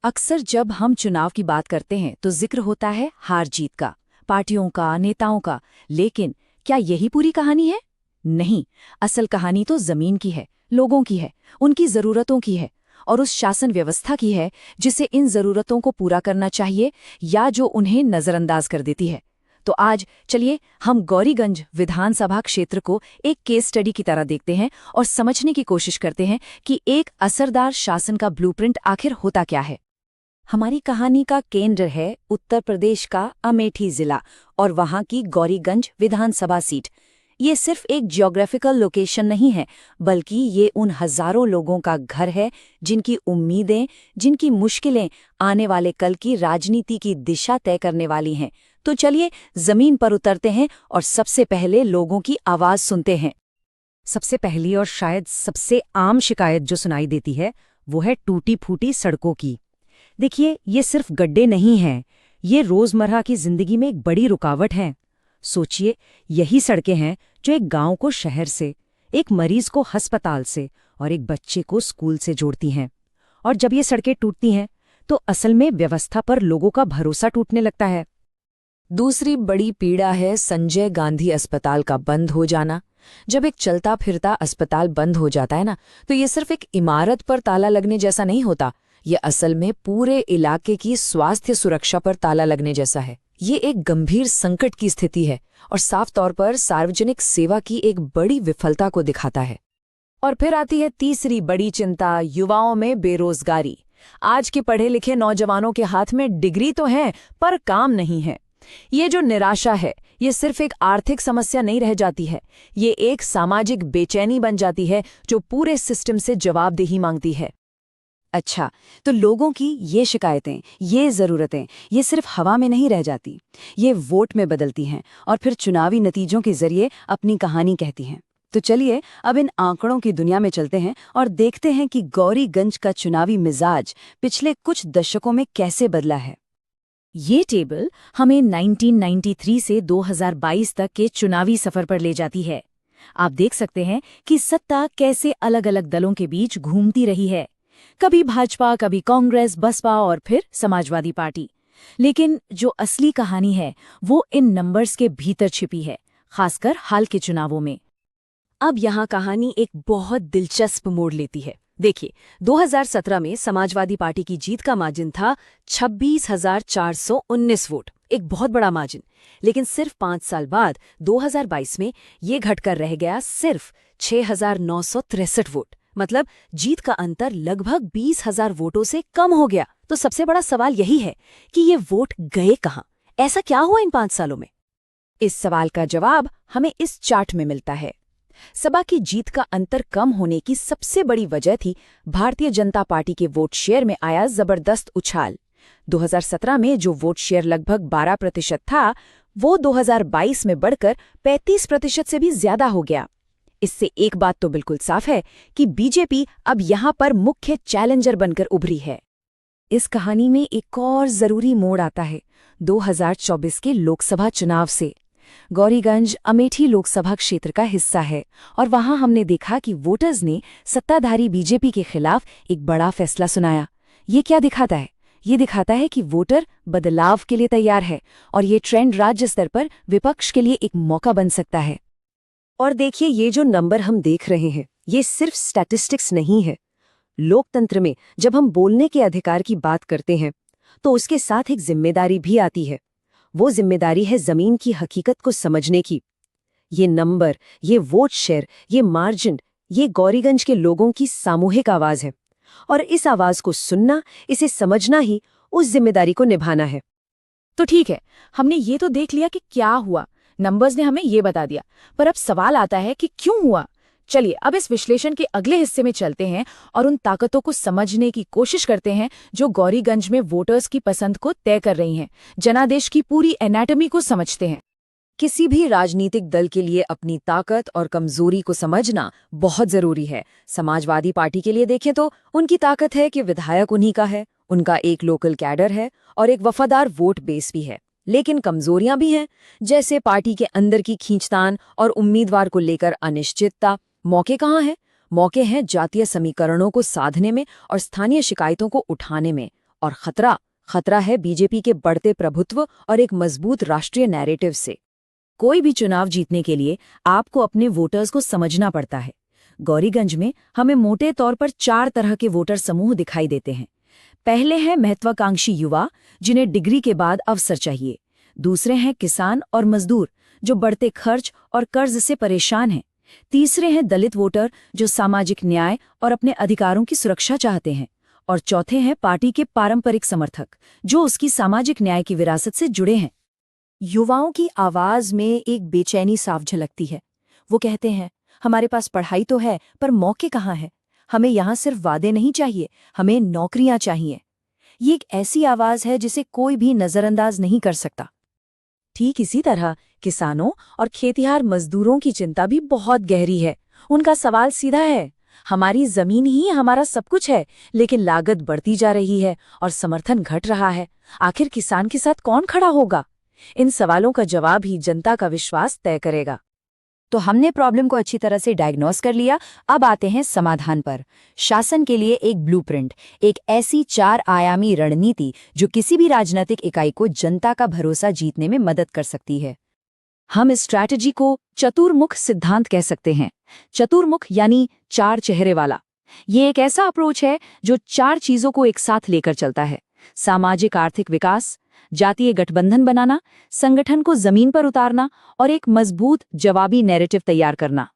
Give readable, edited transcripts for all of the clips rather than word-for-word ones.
अक्सर जब हम चुनाव की बात करते हैं तो जिक्र होता है हार जीत का, पार्टियों का, नेताओं का। लेकिन क्या यही पूरी कहानी है? नहीं। असल कहानी तो जमीन की है, लोगों की है, उनकी जरूरतों की है और उस शासन व्यवस्था की है जिसे इन जरूरतों को पूरा करना चाहिए या जो उन्हें नजरअंदाज कर देती है। तो आज चलिए हम गौरीगंज विधानसभा क्षेत्र को एक केस स्टडी की तरह देखते हैं और समझने की कोशिश करते हैं कि एक असरदार शासन का ब्लूप्रिंट आखिर होता क्या है। हमारी कहानी का केंद्र है उत्तर प्रदेश का अमेठी जिला और वहां की गौरीगंज विधानसभा सीट। ये सिर्फ एक ज्योग्राफिकल लोकेशन नहीं है, बल्कि ये उन हजारों लोगों का घर है जिनकी उम्मीदें, जिनकी मुश्किलें आने वाले कल की राजनीति की दिशा तय करने वाली हैं। तो चलिए जमीन पर उतरते हैं और सबसे पहले लोगों की आवाज सुनते हैं। सबसे पहली और शायद सबसे आम शिकायत जो सुनाई देती है वो है टूटी फूटी सड़कों की। देखिए, ये सिर्फ गड्ढे नहीं हैं, ये रोजमर्रा की जिंदगी में एक बड़ी रुकावट हैं। सोचिए, यही सड़कें हैं जो एक गांव को शहर से, एक मरीज को अस्पताल से और एक बच्चे को स्कूल से जोड़ती हैं। और जब ये सड़कें टूटती हैं तो असल में व्यवस्था पर लोगों का भरोसा टूटने लगता है। दूसरी बड़ी पीड़ा है संजय गांधी अस्पताल का बंद हो जाना। जब एक चलता फिरता अस्पताल बंद हो जाता है ना, तो ये सिर्फ एक इमारत पर ताला लगने जैसा नहीं होता, ये असल में पूरे इलाके की स्वास्थ्य सुरक्षा पर ताला लगने जैसा है। ये एक गंभीर संकट की स्थिति है और साफ तौर पर सार्वजनिक सेवा की एक बड़ी विफलता को दिखाता है। और फिर आती है तीसरी बड़ी चिंता, युवाओं में बेरोजगारी। आज के पढ़े लिखे नौजवानों के हाथ में डिग्री तो है पर काम नहीं है। ये जो निराशा है, ये सिर्फ एक आर्थिक समस्या नहीं रह जाती है, ये एक सामाजिक बेचैनी बन जाती है जो पूरे सिस्टम से जवाबदेही मांगती है। अच्छा, तो लोगों की ये शिकायतें, ये ज़रूरतें, ये सिर्फ हवा में नहीं रह जाती, ये वोट में बदलती हैं और फिर चुनावी नतीजों के जरिए अपनी कहानी कहती हैं। तो चलिए अब इन आंकड़ों की दुनिया में चलते हैं और देखते हैं कि गौरीगंज का चुनावी मिजाज पिछले कुछ दशकों में कैसे बदला है। ये टेबल हमें 1993 से 2022 तक के चुनावी सफर पर ले जाती है। आप देख सकते हैं कि सत्ता कैसे अलग अलग दलों के बीच घूमती रही है, कभी भाजपा, कभी कांग्रेस, बसपा और फिर समाजवादी पार्टी। लेकिन जो असली कहानी है वो इन नंबर्स के भीतर छिपी है, खासकर हाल के चुनावों में। अब यहाँ कहानी एक बहुत दिलचस्प मोड़ लेती है। देखिए, 2017 में समाजवादी पार्टी की जीत का मार्जिन था 26,419 वोट, एक बहुत बड़ा मार्जिन। लेकिन सिर्फ 5 साल बाद 2022 में ये घटकर रह गया सिर्फ 6,963 वोट। मतलब जीत का अंतर लगभग 20,000 वोटों से कम हो गया। तो सबसे बड़ा सवाल यही है कि ये वोट गए कहाँ? ऐसा क्या हुआ इन 5 सालों में? इस सवाल का जवाब हमें इस चार्ट में मिलता है। सपा की जीत का अंतर कम होने की सबसे बड़ी वजह थी भारतीय जनता पार्टी के वोट शेयर में आया जबरदस्त उछाल। 2017 में जो वोट शेयर लगभग 12% था, वो 2022 में बढ़कर 35% से भी ज्यादा हो गया। इससे एक बात तो बिल्कुल साफ है कि बीजेपी अब यहां पर मुख्य चैलेंजर बनकर उभरी है। इस कहानी में एक और जरूरी मोड़ आता है 2024 के लोकसभा चुनाव से। गौरीगंज अमेठी लोकसभा क्षेत्र का हिस्सा है और वहां हमने देखा कि वोटर्स ने सत्ताधारी बीजेपी के खिलाफ एक बड़ा फैसला सुनाया। ये क्या दिखाता है? ये दिखाता है कि वोटर बदलाव के लिए तैयार है और ये ट्रेंड राज्य स्तर पर विपक्ष के लिए एक मौका बन सकता है। और देखिए, ये जो नंबर हम देख रहे हैं, ये सिर्फ स्टैटिस्टिक्स नहीं है। लोकतंत्र में जब हम बोलने के अधिकार की बात करते हैं तो उसके साथ एक जिम्मेदारी भी आती है। वो जिम्मेदारी है जमीन की हकीकत को समझने की। ये नंबर, ये वोट शेयर, ये मार्जिन, ये गौरीगंज के लोगों की सामूहिक आवाज है और इस आवाज को सुनना, इसे समझना ही उस जिम्मेदारी को निभाना है। तो ठीक है, हमने ये तो देख लिया कि क्या हुआ, नंबर्स ने हमें ये बता दिया, पर अब सवाल आता है कि क्यों हुआ। चलिए अब इस विश्लेषण के अगले हिस्से में चलते हैं और उन ताकतों को समझने की कोशिश करते हैं जो गौरीगंज में वोटर्स की पसंद को तय कर रही हैं, जनादेश की पूरी एनाटॉमी को समझते हैं। किसी भी राजनीतिक दल के लिए अपनी ताकत और कमजोरी को समझना बहुत जरूरी है। समाजवादी पार्टी के लिए देखें तो उनकी ताकत है कि विधायक उन्हीं का है, उनका एक लोकल कैडर है और एक वफादार वोट बेस भी है। लेकिन कमजोरियां भी हैं, जैसे पार्टी के अंदर की खींचतान और उम्मीदवार को लेकर अनिश्चितता। मौके कहाँ हैं? मौके हैं जातीय समीकरणों को साधने में और स्थानीय शिकायतों को उठाने में। और खतरा है बीजेपी के बढ़ते प्रभुत्व और एक मजबूत राष्ट्रीय नैरेटिव से। कोई भी चुनाव जीतने के लिए आपको अपने वोटर्स को समझना पड़ता है। गौरीगंज में हमें मोटे तौर पर 4 तरह के वोटर समूह दिखाई देते हैं। पहले हैं महत्वाकांक्षी युवा, जिन्हें डिग्री के बाद अवसर चाहिए। दूसरे हैं किसान और मजदूर, जो बढ़ते खर्च और कर्ज से परेशान हैं। तीसरे हैं दलित वोटर, जो सामाजिक न्याय और अपने अधिकारों की सुरक्षा चाहते हैं। और चौथे हैं पार्टी के पारंपरिक समर्थक, जो उसकी सामाजिक न्याय की विरासत से जुड़े हैं। युवाओं की आवाज में एक बेचैनी साफ झलकती है। वो कहते हैं, हमारे पास पढ़ाई तो है, पर मौके कहाँ हैं? हमें यहाँ सिर्फ वादे नहीं चाहिए, हमें नौकरियां चाहिए। ये एक ऐसी आवाज है जिसे कोई भी नजरअंदाज नहीं कर सकता। ठीक इसी तरह किसानों और खेतिहार मजदूरों की चिंता भी बहुत गहरी है। उनका सवाल सीधा है, हमारी जमीन ही हमारा सब कुछ है, लेकिन लागत बढ़ती जा रही है और समर्थन घट रहा है। आखिर किसान के साथ कौन खड़ा होगा? इन सवालों का जवाब ही जनता का विश्वास तय करेगा। तो हमने प्रॉब्लम को अच्छी तरह से डायग्नोस कर लिया। अब आते हैं समाधान पर। शासन के लिए एक ब्लूप्रिंट, एक ऐसी 4 आयामी रणनीति जो किसी भी राजनीतिक इकाई को जनता का भरोसा जीतने में मदद कर सकती है। हम इस स्ट्रैटेजी को चतुर्मुख सिद्धांत कह सकते हैं। चतुर्मुख यानी 4 चेहरे वाला। ये एक ऐसा अप्रोच है जो 4 चीजों को एक साथ लेकर चलता है: सामाजिक आर्थिक विकास, जातीय गठबंधन बनाना, संगठन को जमीन पर उतारना और एक मजबूत जवाबी नैरेटिव तैयार करना।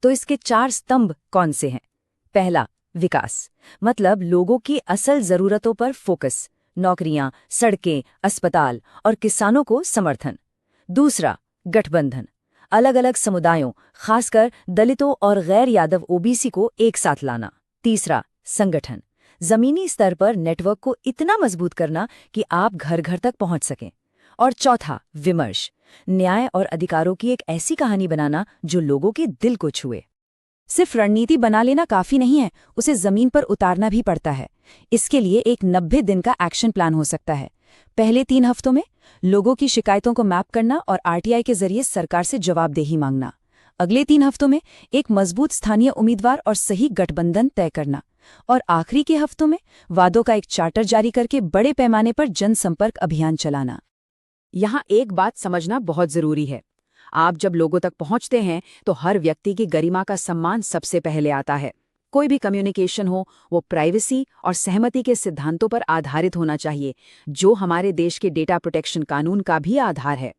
तो इसके 4 स्तंभ कौन से हैं? पहला, विकास, मतलब लोगों की असल जरूरतों पर फोकस, नौकरियां, सड़कें, अस्पताल और किसानों को समर्थन। दूसरा, गठबंधन, अलग अलग समुदायों, खासकर दलितों और गैर यादव ओबीसी को एक साथ लाना। तीसरा, संगठन, जमीनी स्तर पर नेटवर्क को इतना मजबूत करना कि आप घर घर तक पहुंच सकें। और चौथा, विमर्श, न्याय और अधिकारों की एक ऐसी कहानी बनाना जो लोगों के दिल को छुए। सिर्फ रणनीति बना लेना काफी नहीं है, उसे जमीन पर उतारना भी पड़ता है। इसके लिए एक 90 दिन का एक्शन प्लान हो सकता है। पहले 3 हफ्तों में लोगों की शिकायतों को मैप करना और आरटीआई के जरिए सरकार से जवाबदेही मांगना। अगले 3 हफ्तों में एक मजबूत स्थानीय उम्मीदवार और सही गठबंधन तय करना। और आखिरी के हफ्तों में वादों का एक चार्टर जारी करके बड़े पैमाने पर जनसंपर्क अभियान चलाना। यहाँ एक बात समझना बहुत जरूरी है। आप जब लोगों तक पहुंचते हैं तो हर व्यक्ति की गरिमा का सम्मान सबसे पहले आता है। कोई भी कम्युनिकेशन हो, वो प्राइवेसी और सहमति के सिद्धांतों पर आधारित होना चाहिए, जो हमारे देश के डेटा प्रोटेक्शन कानून का भी आधार है।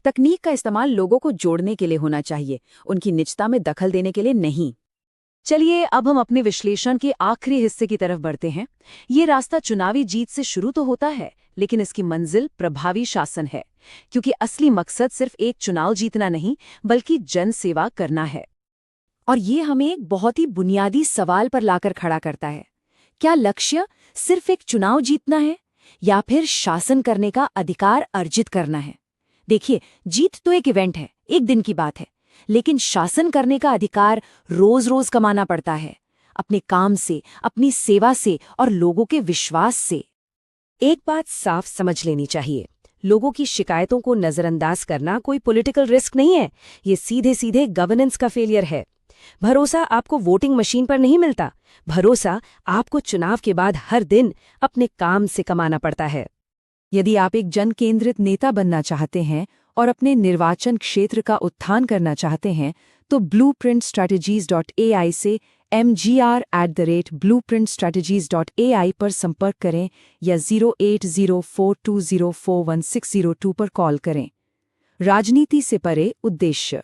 तकनीक का इस्तेमाल लोगों को जोड़ने के लिए होना चाहिए, उनकी निजता में दखल देने के लिए नहीं। चलिए अब हम अपने विश्लेषण के आखिरी हिस्से की तरफ बढ़ते हैं। ये रास्ता चुनावी जीत से शुरू तो होता है, लेकिन इसकी मंजिल प्रभावी शासन है, क्योंकि असली मकसद सिर्फ एक चुनाव जीतना नहीं, बल्कि जन सेवा करना है। और ये हमें एक बहुत ही बुनियादी सवाल पर लाकर खड़ा करता है। क्या लक्ष्य सिर्फ एक चुनाव जीतना है या फिर शासन करने का अधिकार अर्जित करना है? देखिए, जीत तो एक इवेंट है, एक दिन की बात है, लेकिन शासन करने का अधिकार रोज रोज कमाना पड़ता है, अपने काम से, अपनी सेवा से और लोगों के विश्वास से। एक बात साफ समझ लेनी चाहिए, लोगों की शिकायतों को नजरअंदाज करना कोई पॉलिटिकल रिस्क नहीं है, ये सीधे सीधे गवर्नेंस का फेलियर है। भरोसा आपको वोटिंग मशीन पर नहीं मिलता, भरोसा आपको चुनाव के बाद हर दिन अपने काम से कमाना पड़ता है। यदि आप एक जन केंद्रित नेता बनना चाहते हैं और अपने निर्वाचन क्षेत्र का उत्थान करना चाहते हैं, तो blueprintstrategies.ai से mgr@blueprintstrategies.ai पर संपर्क करें या 0804204160 पर कॉल करें। राजनीति से परे उद्देश्य।